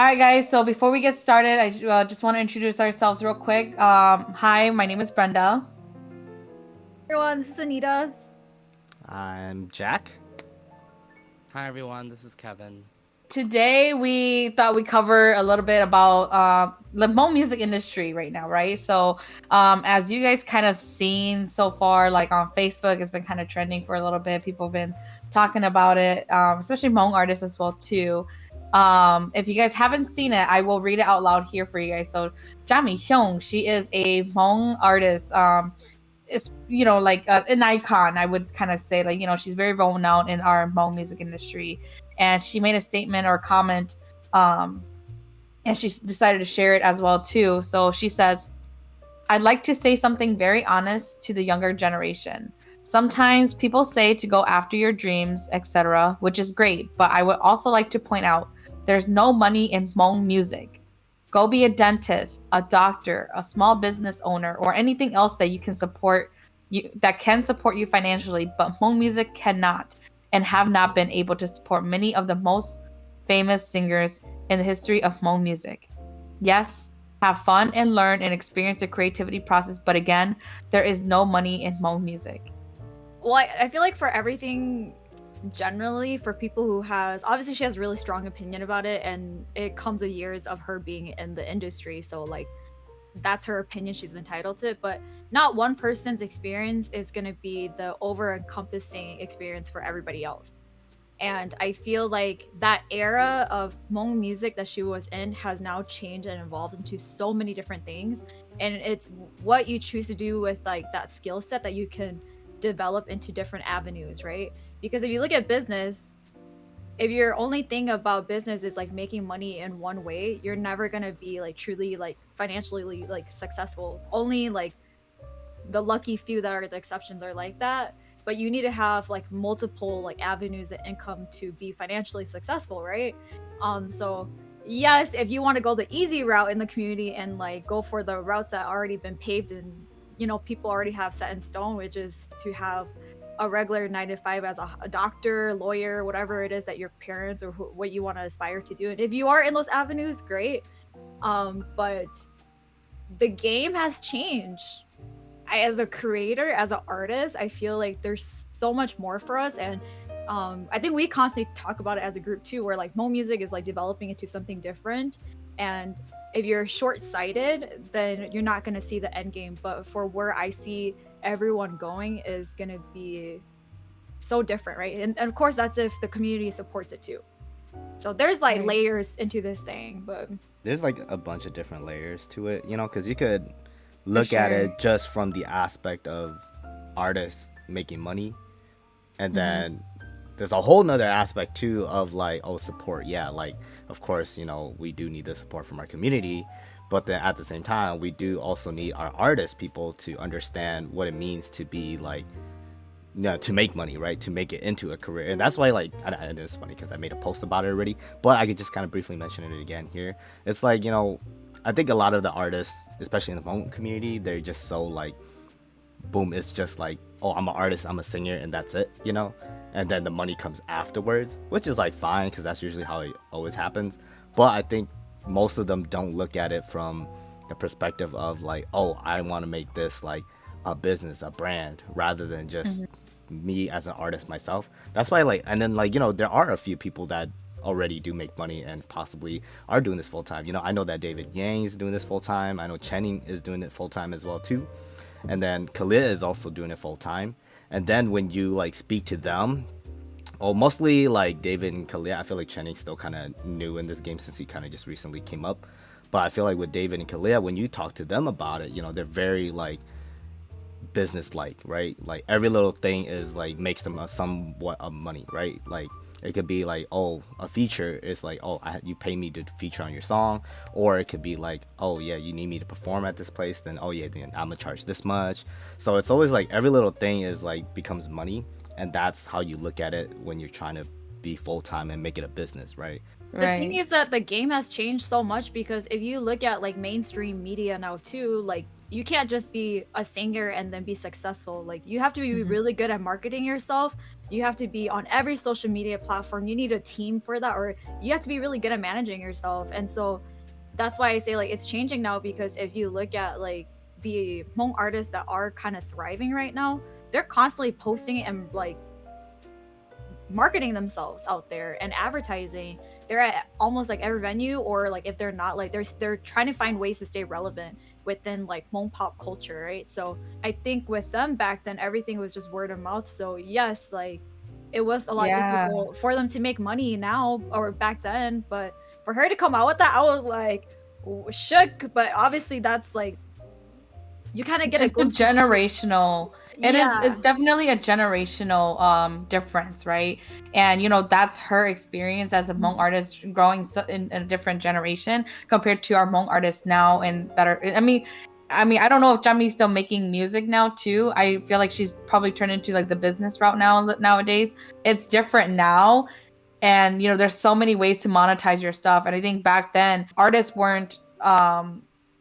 All right, guys. So before we get started, I just want to introduce ourselves real quick. Hi, my name is Brenda. Everyone, this is Anita. I'm Jack. Hi everyone, this is Kevin. Today we thought we cover a little bit about the Hmong music industry right now, right? So as you guys kind of seen so far, like on Facebook, it's been kind of trending for a little bit. People have been talking about it, especially Hmong artists as well too. If you guys haven't seen it, I will read it out loud here for you guys. So Jami Hyung, she is a Hmong artist. Is like an icon. I would kind of say, like, she's very well known in our Hmong music industry, and she made a statement or comment, um and she decided to share it as well too. So she says, I'd like to say something very honest to the younger generation. Sometimes people say to go after your dreams, etc., which is great, but I would also like to point out there's no money in Hmong music. Go be a dentist, a doctor, a small business owner, or anything else that can support you financially, but Hmong music cannot and have not been able to support many of the most famous singers in the history of Hmong music. Yes, have fun and learn and experience the creativity process, but again, there is no money in Hmong music. Well, I feel like for everything, generally, for people who obviously she has a really strong opinion about it, and it comes with years of her being in the industry. So like, that's her opinion. She's entitled to it, but not one person's experience is going to be the over-encompassing experience for everybody else. And I feel like that era of Hmong music that she was in has now changed and evolved into so many different things. And it's what you choose to do with like that skill set that you can develop into different avenues, right? Because if you look at business, if your only thing about business is like making money in one way, you're never gonna be like truly like financially like successful. Only like the lucky few that are the exceptions are like that, but you need to have like multiple like avenues of income to be financially successful, right? So yes, if you want to go the easy route in the community and like go for the routes that already been paved and people already have set in stone, which is to have a regular 9 to 5 as a doctor, lawyer, whatever it is that your parents or what you want to aspire to do, and if you are in those avenues, great. But the game has changed. As a creator, as an artist, I feel like there's so much more for us. And I think we constantly talk about it as a group too, where like Mo music is like developing into something different. And if you're short-sighted, then you're not going to see the end game. But for where I see everyone going is going to be so different, right? And of course, that's if the community supports it too. So there's like Right. layers into this thing, but There's like a bunch of different layers to it, because you could look at sure. it just from the aspect of artists making money, and then there's a whole nother aspect too of like, oh, support. Yeah, like of course, we do need the support from our community, but then at the same time, we do also need our artist people to understand what it means to be like, no, to make money, right? To make it into a career. And that's why, like, and it's funny because I made a post about it already, but I could just kind of briefly mention it again here. It's like, I think a lot of the artists, especially in the Hmong community, they're just so like, boom, it's just like, oh, I'm an artist, I'm a singer, and that's it. And then the money comes afterwards, which is like fine because that's usually how it always happens. But I think most of them don't look at it from the perspective of like, oh, I want to make this like a business, a brand, rather than just me as an artist myself. That's why, like, and then like, there are a few people that already do make money and possibly are doing this full time. I know that David Yang is doing this full time. I know Channing is doing it full time as well too, and then Kalia is also doing it full time. And then when you like speak to them, oh, mostly like David and Kalia, I feel like Channing's still kind of new in this game since he kind of just recently came up. But I feel like with David and Kalia, when you talk to them about it, they're very like business like, right? Like every little thing is like makes them a somewhat of money, right? Like it could be like, oh, a feature is like, oh, you pay me to feature on your song, or it could be like, oh yeah, you need me to perform at this place, then oh yeah, then I'm gonna charge this much. So it's always like every little thing is like becomes money, and that's how you look at it when you're trying to be full time and make it a business, right? the thing Right. is that the game has changed so much, because if you look at like mainstream media now too, like you can't just be a singer and then be successful. Like you have to be Mhm. really good at marketing yourself. You have to be on every social media platform. You need a team for that, or you have to be really good at managing yourself. And so that's why I say like it's changing now, because if you look at like the Hmong artists that are kind of thriving right now, they're constantly posting and like marketing themselves out there and advertising. They're at almost like every venue, or like if they're not, like they're trying to find ways to stay relevant within like Hmong pop culture, right? So I think with them back then, everything was just word of mouth. So yes, like it was a lot Yeah. difficult for them to make money now or back then, but for her to come out with that, I was like shook. But obviously that's like you kind of get a It's a glimpse. generational. It's definitely a generational difference, right? And that's her experience as a Hmong artist growing in a different generation compared to our Hmong artists now, and that are I don't know if Jami's still making music now too. I feel like she's probably turned into like the business route nowadays. It's different now. And there's so many ways to monetize your stuff, and I think back then artists weren't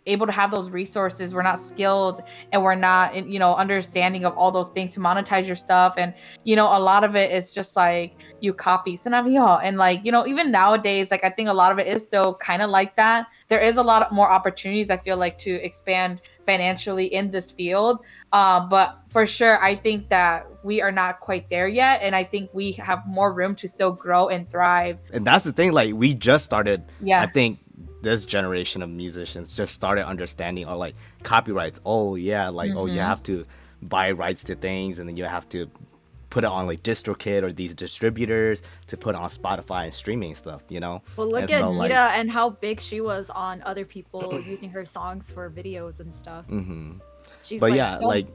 able to have those resources. We're not skilled, and we're not understanding of all those things to monetize your stuff. And a lot of it is just like you copy and like even nowadays, like I think a lot of it is still kind of like that. There is a lot more opportunities, I feel like, to expand financially in this field, but for sure I think that we are not quite there yet, and I think we have more room to still grow and thrive. And that's the thing, like we just started. Yeah. I think this generation of musicians just started understanding, or like copyrights. Oh yeah, like oh you have to buy rights to things, and then you have to put it on like DistroKid or these distributors to put on Spotify and streaming stuff, Well, look And at so, Nita like, and how big she was on other people using her songs for videos and stuff. She's But like, yeah, "Don't like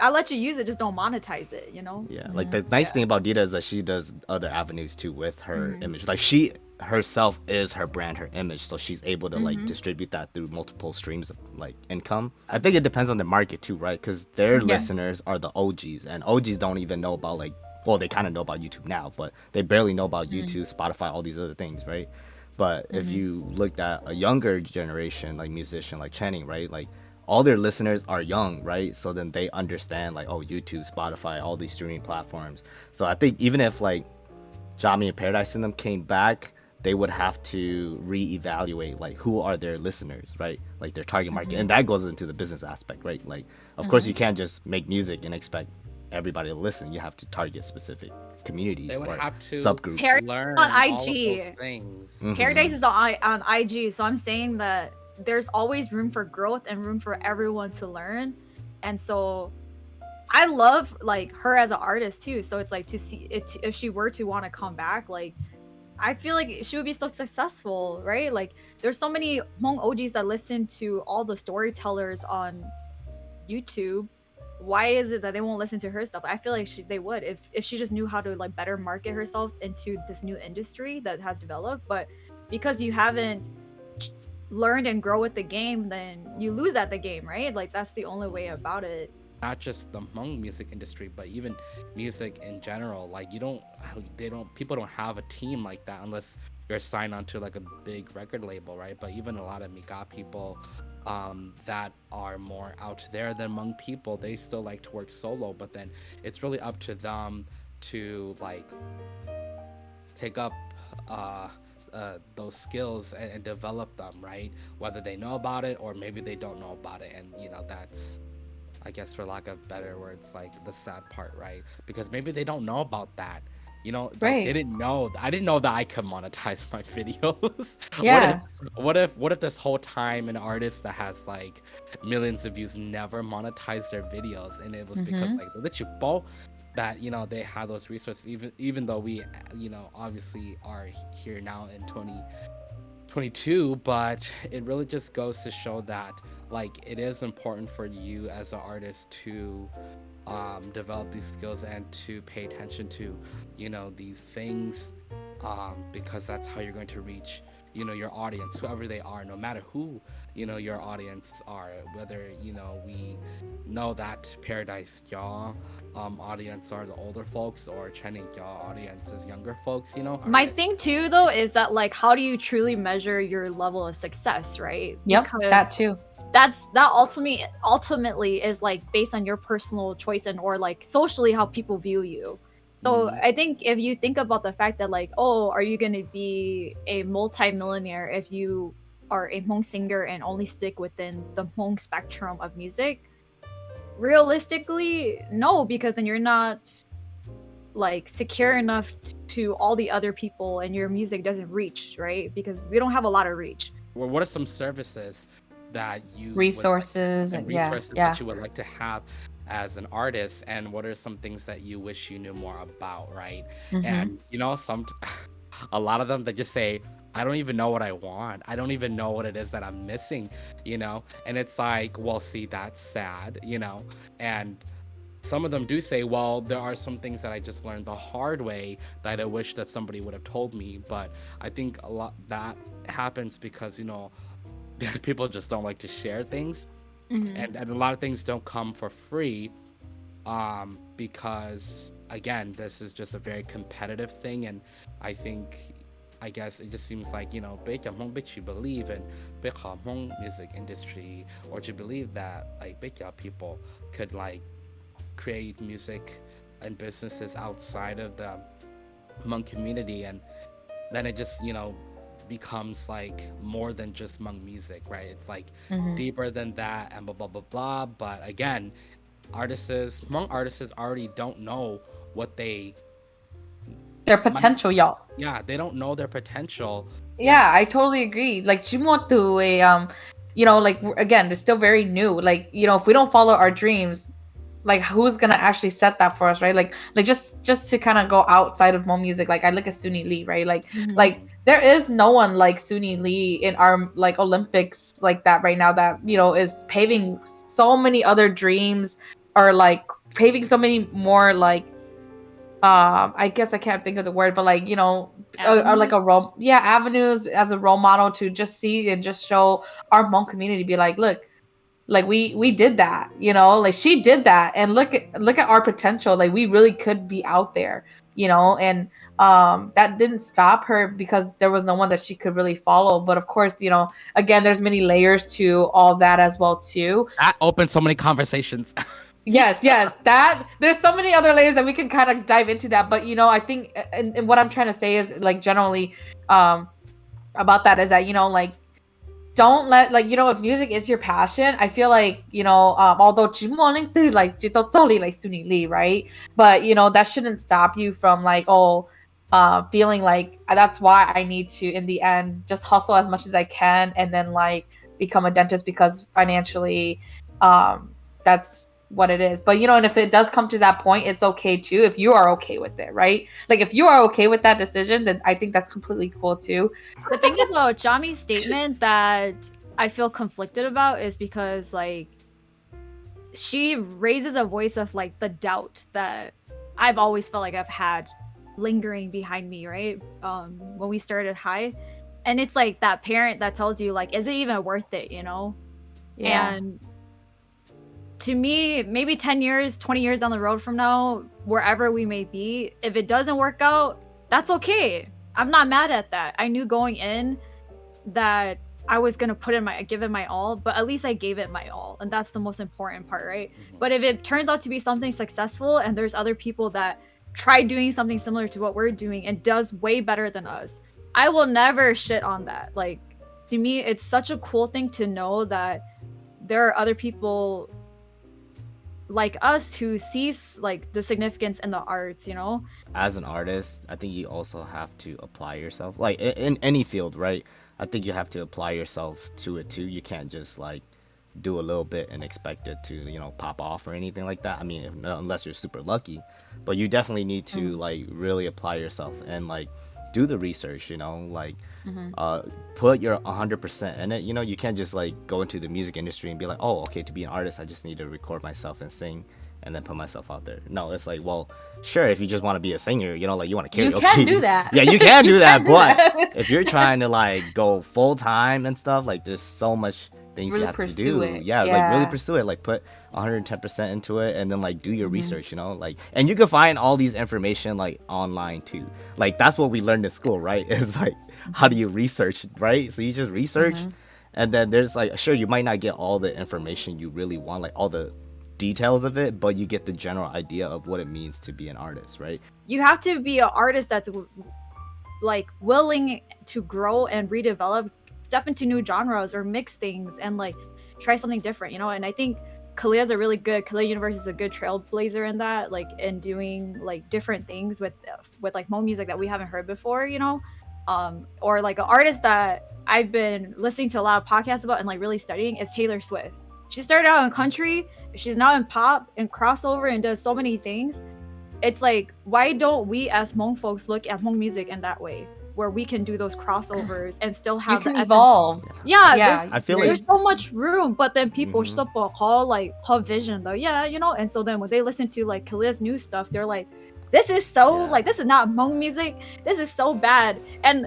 I'll let you use it, just don't monetize it," yeah, like the nice thing about Dita is that she does other avenues too with her image. Like she herself is her brand, her image, so she's able to like distribute that through multiple streams of like income. I think it depends on the market too, right? Because their listeners are the OGs, and OGs don't even know about like, well, they kind of know about YouTube now, but they barely know about YouTube, Spotify, all these other things, right? But if you looked at a younger generation, like musician, like Channing, right? Like all their listeners are young, right? So then they understand like, oh, YouTube, Spotify, all these streaming platforms. So I think even if like Jami and Paradise and them came back, they would have to reevaluate like who are their listeners, right? Like their target market. And that goes into the business aspect, right? Like of course you can't just make music and expect everybody to listen. You have to target specific communities They would or have to subgroups. learn on all of IG. those things. Paradise is on IG, so I'm saying that there's always room for growth and room for everyone to learn. And so I love like her as an artist too. So it's like to see it, if she were to want to come back, like I feel like she would be so successful, right? Like there's so many Hmong OGs that listen to all the storytellers on YouTube. Why is it that they won't listen to her stuff? I feel like they would if she just knew how to like better market herself into this new industry that has developed. But because you haven't learned and grow with the game, then you lose at the game, right? Like that's the only way about it. Not just the Hmong music industry, but even music in general. Like people don't have a team like that unless you're signed onto like a big record label, right? But even a lot of Miga people that are more out there than Hmong people, they still like to work solo, but then it's really up to them to like take up those skills and develop them, right? Whether they know about it or maybe they don't know about it. And that's, I guess, for lack of better words, like the sad part, right? Because maybe they don't know about that. Like, Right. they didn't know. I didn't know that I could monetize my videos. Yeah. What if this whole time an artist that has like millions of views never monetized their videos, and it was because like the chupo that they have those resources, even though we obviously are here now in 2022, but it really just goes to show that like it is important for you as an artist to develop these skills and to pay attention to these things, because that's how you're going to reach your audience, whoever they are, no matter who your audience are, whether we know that Paradise Yaw audience are the older folks, or Chenny Yaw audience is younger folks. My thing too though is that like how do you truly measure your level of success, right? Yep, Because that too. that ultimately is like based on your personal choice and or like socially how people view you. So I think if you think about the fact that like, oh, are you going to be a multi-millionaire if you are a Hmong singer and only stick within the Hmong spectrum of music? Realistically, no, because then you're not like secure enough to all the other people and your music doesn't reach, right? Because we don't have a lot of reach. Well, what are some services that you Resources would like and yeah, that you would like to have as an artist, and what are some things that you wish you knew more about, right? And you know, a lot of them that just say, I don't even know what I want. I don't even know what it is that I'm missing, you know? And it's like, well, see, that's sad, you know? And some of them do say, well, there are some things that I just learned the hard way that I wish that somebody would have told me. But I think a lot that happens because, you know, people just don't like to share things. And a lot of things don't come for free, because again, this is just a very competitive thing. And I guess it just seems like, you know, you believe in Hmong music industry, or to believe that like people could like create music and businesses outside of the Hmong community, and then it just, you know, becomes like more than just Hmong music, right? It's like deeper than that and blah blah blah blah. But again, Hmong artists already don't know what their potential, y'all. Yeah, they don't know their potential. Yeah, I totally agree. Like Jimotu, you know, like again, they're still very new. Like, you know, if we don't follow our dreams, like who's gonna actually set that for us, right? Like just to kind of go outside of Hmong music. Like I look at Suni Lee, right? Like there is no one like Suni Lee in our like Olympics like that right now that, you know, is paving so many other dreams, or like paving so many more like I guess I can't think of the word, but like, you know, or like avenues as a role model to just see and just show our Hmong community, be like, look, like we did that, you know, like she did that, and look at our potential. Like we really could be out there, you know. And that didn't stop her because there was no one that she could really follow. But of course, you know, again, there's many layers to all that as well too. That opens so many conversations. Yes, that there's so many other layers that we can kind of dive into that. But you know, I think and what I'm trying to say is like generally about that is that, you know, like don't let, like, you know, if music is your passion, I feel like, you know, although like Suni Lee, right? But you know, that shouldn't stop you from like, feeling like that's why I need to in the end just hustle as much as I can and then like become a dentist because financially that's what it is. But you know, and if it does come to that point, it's okay too if you are okay with it, right? Like if you are okay with that decision, then I think that's completely cool too. The thing about Jami's statement that I feel conflicted about is because like she raises a voice of like the doubt that I've always felt like I've had lingering behind me, right? When we started HAIB, and it's like that parent that tells you like, is it even worth it, you know? Yeah. And to me, maybe 10 years, 20 years down the road from now, wherever we may be, if it doesn't work out, that's okay. I'm not mad at that. I knew going in that I was going to give it my all, but at least I gave it my all. And that's the most important part, right? But if it turns out to be something successful and there's other people that try doing something similar to what we're doing and does way better than us, I will never shit on that. Like, to me, it's such a cool thing to know that there are other people like us who sees like the significance in the arts, you know. As an artist, I think you also have to apply yourself, like in any field, right? I think you have to apply yourself to it too. You can't just like do a little bit and expect it to, you know, pop off or anything like that. I mean, unless you're super lucky, but you definitely need to like really apply yourself and like do the research, you know, like put your 100% in it. You know, you can't just like go into the music industry and be like, oh, okay, to be an artist I just need to record myself and sing and then put myself out there. No, it's like, well, sure, if you just want to be a singer, you know, like you want to karaoke, you can do that. Yeah, you can do that, but if you're trying to like go full time and stuff, like there's so much things really you have to do. Like really pursue it, like put 110% into it and then like do your research, you know, like, and you can find all these information like online too. Like that's what we learned in school, right? Is like, how do you research, right? So you just research And then there's like, sure, you might not get all the information you really want, like all the details of it, but you get the general idea of what it means to be an artist, right? You have to be an artist that's like willing to grow and redevelop, step into new genres or mix things and like try something different, you know. And I think Kalea's a really good, Kalea Universe is a good trailblazer in that, like in doing like different things with like Hmong music that we haven't heard before, you know. Or like an artist that I've been listening to a lot of podcasts about and like really studying is Taylor Swift. She started out in country, she's now in pop and crossover and does so many things. It's like, why don't we as Hmong folks look at Hmong music in that way, where we can do those crossovers and still have you can the evolve. Yeah, I feel like there's so much room, but then people still call like her vision though, yeah, you know. And so then when they listen to like Kalea's new stuff, they're like, this is so like, this is not Hmong music, this is so bad. And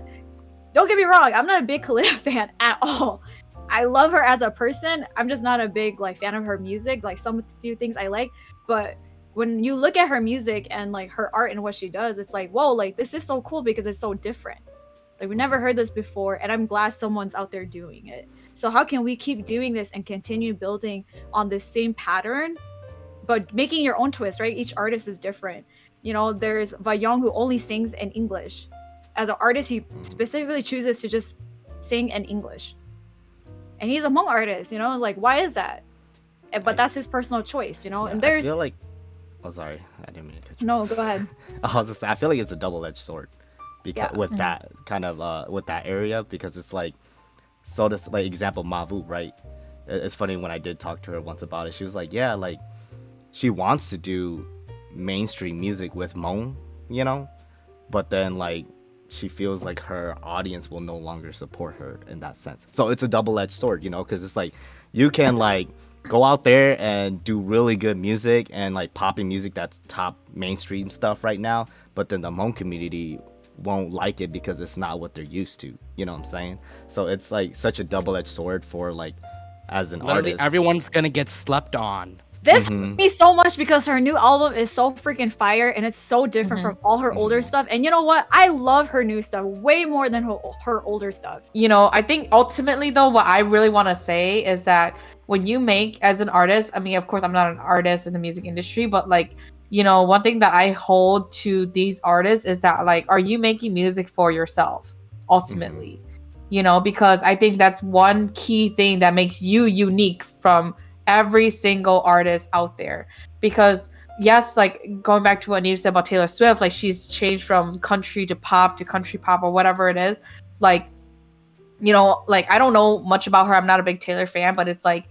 don't get me wrong, I'm not a big Kalea fan at all. I love her as a person. I'm just not a big like fan of her music. Like some few things I like, but when you look at her music and like her art and what she does, it's like, whoa, like this is so cool because it's so different. Like we never heard this before, and I'm glad someone's out there doing it. So how can we keep doing this and continue building on this same pattern, but making your own twist, right? Each artist is different. You know, there's Vayong who only sings in English. As an artist, he specifically chooses to just sing in English. And he's a Hmong artist, you know, like why is that? But that's his personal choice, you know. Yeah, and there's I feel like, oh sorry, I didn't mean to cut you. No, go ahead. I was just, I feel like it's a double-edged sword, because with that kind of with that area, because it's like, so this like example Mavu, right? It's funny, when I did talk to her once about it, she was like, yeah, like she wants to do mainstream music with Hmong, you know, but then like she feels like her audience will no longer support her in that sense. So it's a double-edged sword, you know, because it's like you can like go out there and do really good music and like popping music that's top mainstream stuff right now, but then the Hmong community won't like it because it's not what they're used to, you know what I'm saying? So it's like such a double-edged sword for like, as an Literally, artist, everyone's gonna get slept on. This hurt me so much because her new album is so freaking fire and it's so different from all her older stuff. And you know what? I love her new stuff way more than her older stuff. You know, I think ultimately though, what I really want to say is that when you make as an artist, I mean, of course, I'm not an artist in the music industry, but like, you know, one thing that I hold to these artists is that like, are you making music for yourself ultimately? You know, because I think that's one key thing that makes you unique from every single artist out there. Because yes, like going back to what Anita said about Taylor Swift, like she's changed from country to pop to country pop or whatever it is. Like, you know, like I don't know much about her. I'm not a big Taylor fan, but it's like,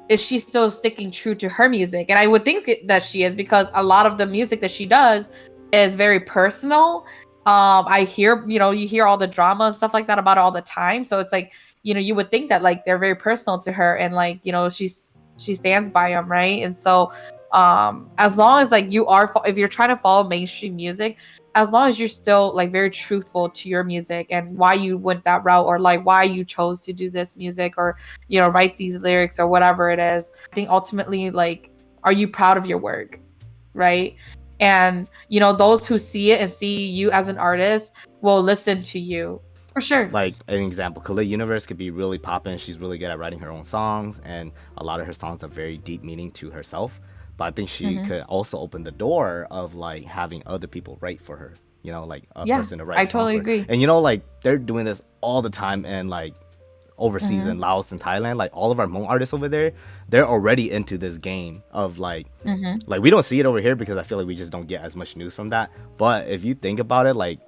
is she still sticking true to her music? And I would think that she is, because a lot of the music that she does is very personal. I hear, you know, you hear all the drama and stuff like that about it all the time. So it's like, you know, you would think that like they're very personal to her, and like, you know, she stands by them, right? And so as long as like you are, if you're trying to follow mainstream music, as long as you're still like very truthful to your music and why you went that route, or like why you chose to do this music, or, you know, write these lyrics or whatever it is, I think ultimately, like, are you proud of your work, right? And, you know, those who see it and see you as an artist will listen to you. For sure. Like an example, Kalea Universe could be really popping. She's really good at writing her own songs, and a lot of her songs have very deep meaning to herself. But I think she could also open the door of like having other people write for her. You know, like a person to write. I totally agree. And you know, like they're doing this all the time, and like overseas in Laos and Thailand, like all of our Hmong artists over there, they're already into this game of like, like we don't see it over here because I feel like we just don't get as much news from that. But if you think about it, like,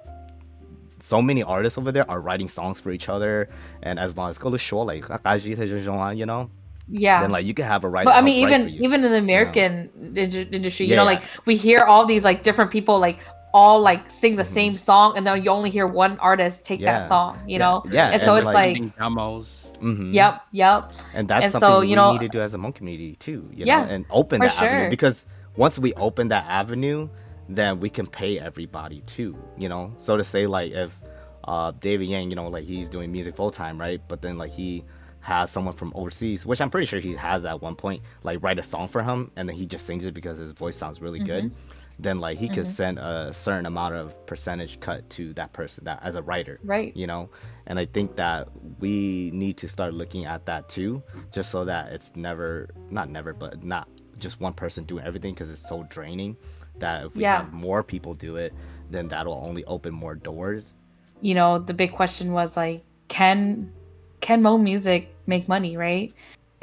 so many artists over there are writing songs for each other, and as long as go to show like, you know, then like you can have a writer. But I mean, even in the American industry, you know, like we hear all these like different people like all like sing the same song, and then you only hear one artist take that song, you know. And so it's like demos. Yep. And that's and something so, we know, need to do as a Hmong community too, you know, and open that avenue, because once we open that avenue, then we can pay everybody too, you know. So to say, like, if David Yang, you know, like he's doing music full time, right? But then like he has someone from overseas, which I'm pretty sure he has at one point, like write a song for him, and then he just sings it because his voice sounds really good. then like he could send a certain amount of percentage cut to that person, that as a writer, Right. you know. And I think that we need to start looking at that too, just so that it's but not just one person doing everything, because it's so draining. That if we have more people do it, then that'll only open more doors. You know, the big question was like, can Hmong music make money, right?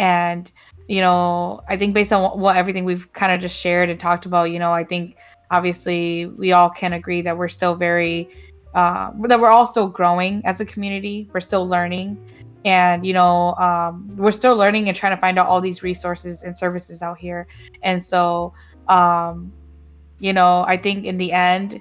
And you know, I think based on what everything we've kind of just shared and talked about, you know, I think obviously we all can agree that we're still very that we're all still growing as a community. We're still learning, and you know, we're still learning and trying to find out all these resources and services out here. And so you know, I think in the end,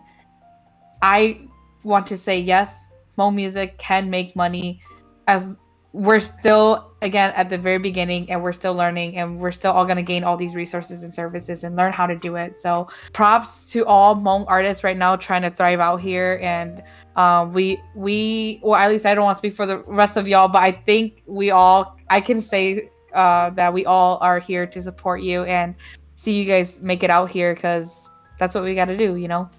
I want to say yes, Hmong music can make money, as we're still again at the very beginning, and we're still learning, and we're still all going to gain all these resources and services and learn how to do it. So props to all Hmong artists right now trying to thrive out here. And we well, at least I don't want to speak for the rest of y'all, but I think I can say that we all are here to support you and see you guys make it out here, because that's what we got to do, you know.